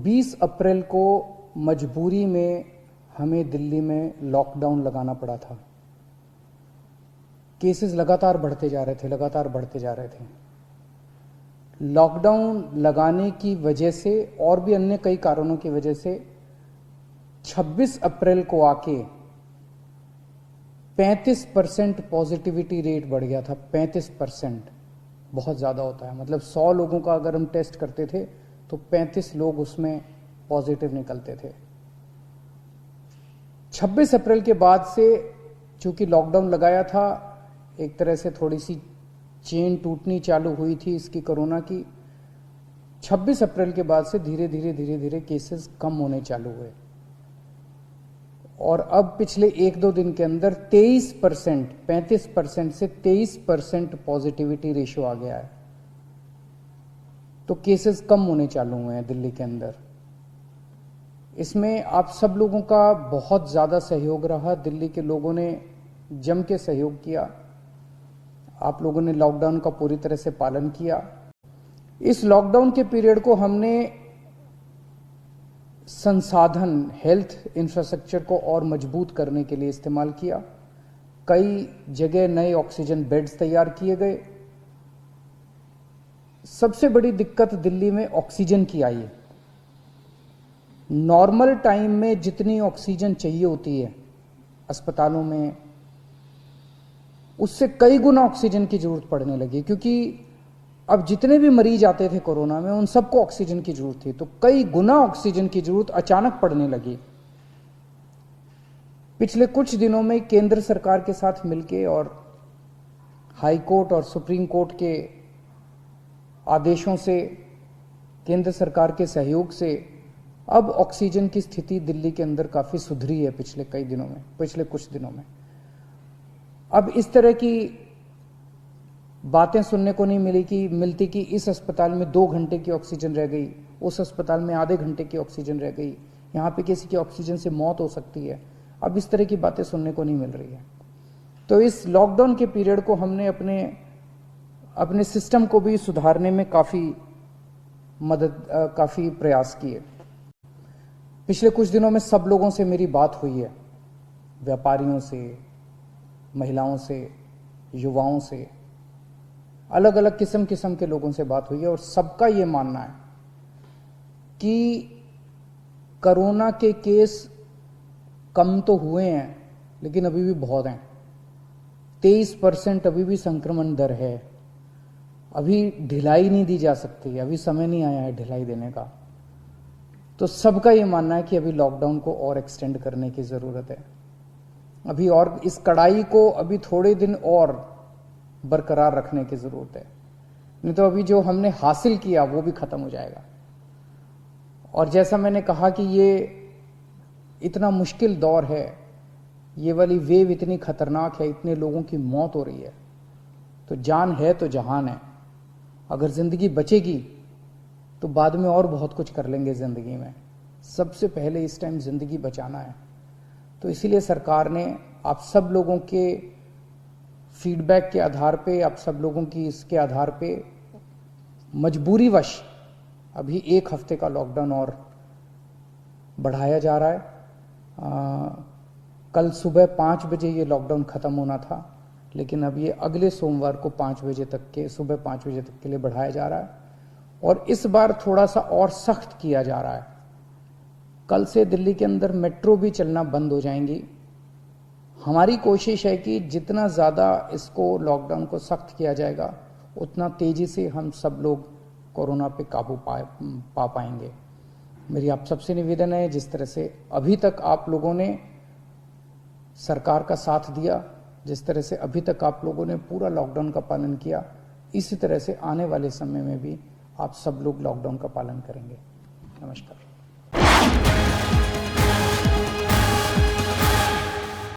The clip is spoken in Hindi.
20 अप्रैल को मजबूरी में हमें दिल्ली में लॉकडाउन लगाना पड़ा था। केसेस लगातार बढ़ते जा रहे थे। लॉकडाउन लगाने की वजह से और भी अन्य कई कारणों की वजह से 26 अप्रैल को आके 35% पॉजिटिविटी रेट बढ़ गया था। 35% बहुत ज़्यादा होता है। मतलब 100 लोगों का अगर हम टेस्ट करते थे तो 35 लोग उसमें पॉजिटिव निकलते थे। 26 अप्रैल के बाद से चूंकि लॉकडाउन लगाया था, एक तरह से थोड़ी सी चेन टूटनी चालू हुई थी इसकी कोरोना की। 26 अप्रैल के बाद से धीरे धीरे केसेस कम होने चालू हुए और अब पिछले 1-2 दिन के अंदर 23%, 35% से 23% पॉजिटिविटी रेशियो आ गया है। तो केसेस कम होने चालू हुए हैं दिल्ली के अंदर। इसमें आप सब लोगों का बहुत ज़्यादा सहयोग रहा। दिल्ली के लोगों ने जम के सहयोग किया। आप लोगों ने लॉकडाउन का पूरी तरह से पालन किया। इस लॉकडाउन के पीरियड को हमने संसाधन, हेल्थ इंफ्रास्ट्रक्चर को और मजबूत करने के लिए इस्तेमाल किया। कई जगह नए ऑक्सीजन बेड्स तैयार किए गए। सबसे बड़ी दिक्कत दिल्ली में ऑक्सीजन की आई है। नॉर्मल टाइम में जितनी ऑक्सीजन चाहिए होती है अस्पतालों में, उससे कई गुना ऑक्सीजन की जरूरत पड़ने लगी, क्योंकि अब जितने भी मरीज आते थे कोरोना में उन सबको ऑक्सीजन की जरूरत थी। तो कई गुना ऑक्सीजन की जरूरत अचानक पड़ने लगी। पिछले कुछ दिनों में केंद्र सरकार के साथ मिलके और हाई कोर्ट और सुप्रीम कोर्ट के आदेशों से, केंद्र सरकार के सहयोग से अब ऑक्सीजन की स्थिति दिल्ली के अंदर काफी सुधरी है पिछले कुछ दिनों में। अब इस तरह की बातें सुनने को नहीं मिलती कि इस अस्पताल में 2 घंटे की ऑक्सीजन रह गई, उस अस्पताल में आधे घंटे की ऑक्सीजन रह गई, यहाँ पे किसी की ऑक्सीजन से मौत हो सकती है। अब इस तरह की बातें सुनने को नहीं मिल रही है। तो इस लॉकडाउन के पीरियड को हमने अपने सिस्टम को भी सुधारने में काफी प्रयास किए। पिछले कुछ दिनों में सब लोगों से मेरी बात हुई है, व्यापारियों से, महिलाओं से, युवाओं से, अलग अलग किस्म के लोगों से बात हुई है और सबका ये मानना है कि कोरोना के केस कम तो हुए हैं लेकिन अभी भी बहुत हैं। 23% अभी भी संक्रमण दर है। अभी ढिलाई नहीं दी जा सकती, अभी समय नहीं आया है ढिलाई देने का। तो सबका ये मानना है कि अभी लॉकडाउन को और एक्सटेंड करने की जरूरत है। अभी और इस कड़ाई को अभी थोड़े दिन और बरकरार रखने की जरूरत है, नहीं तो अभी जो हमने हासिल किया वो भी खत्म हो जाएगा। और जैसा मैंने कहा कि ये इतना मुश्किल दौर है, ये वाली वेव इतनी खतरनाक है, इतने लोगों की मौत हो रही है, तो जान है तो जहान है। अगर जिंदगी बचेगी तो बाद में और बहुत कुछ कर लेंगे जिंदगी में। सबसे पहले इस टाइम जिंदगी बचाना है। तो इसीलिए सरकार ने आप सब लोगों के फीडबैक के आधार पे, आप सब लोगों की इसके आधार पे मजबूरीवश अभी 1 हफ्ते का लॉकडाउन और बढ़ाया जा रहा है। कल सुबह 5 बजे ये लॉकडाउन खत्म होना था, लेकिन अब ये अगले सोमवार को सुबह 5 बजे तक के लिए बढ़ाया जा रहा है। और इस बार थोड़ा सा और सख्त किया जा रहा है। कल से दिल्ली के अंदर मेट्रो भी चलना बंद हो जाएंगी। हमारी कोशिश है कि जितना ज़्यादा इसको लॉकडाउन को सख्त किया जाएगा उतना तेजी से हम सब लोग कोरोना पे काबू पा पाएंगे। मेरी आप सबसे निवेदन है, जिस तरह से अभी तक आप लोगों ने सरकार का साथ दिया, जिस तरह से अभी तक आप लोगों ने पूरा लॉकडाउन का पालन किया, इसी तरह से आने वाले समय में भी आप सब लोग लॉकडाउन का पालन करेंगे। नमस्कार।